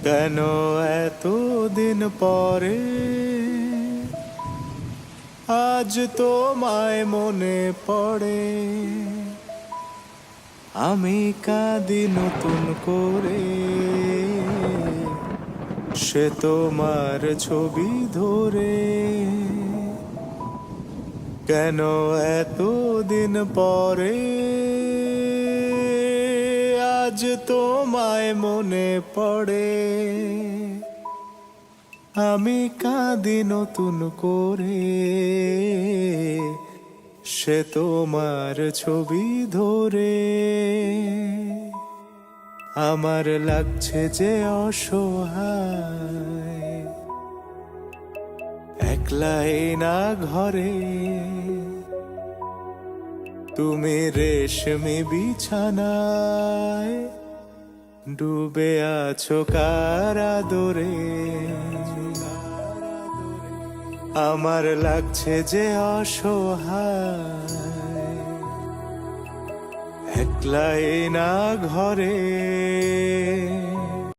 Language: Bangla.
কেন এতদিন পরে আজ তোমায় মনে পড়ে? আমি কাঁদি নতুন করে, সে তোমার ছবি ধরে। কেন এতদিন পরে আজ তোমায় মনে পড়ে? আমি কাঁদি নতুন করে, সে তোমার ছবি ধরে। আমার লাগছে যে অসহায়, একলাই না ঘরে। তুমি রেশমি বিছানায় ডুবে আছো কার আদরে। আমার লাগছে যে অসহায়, একলাই না ঘরে।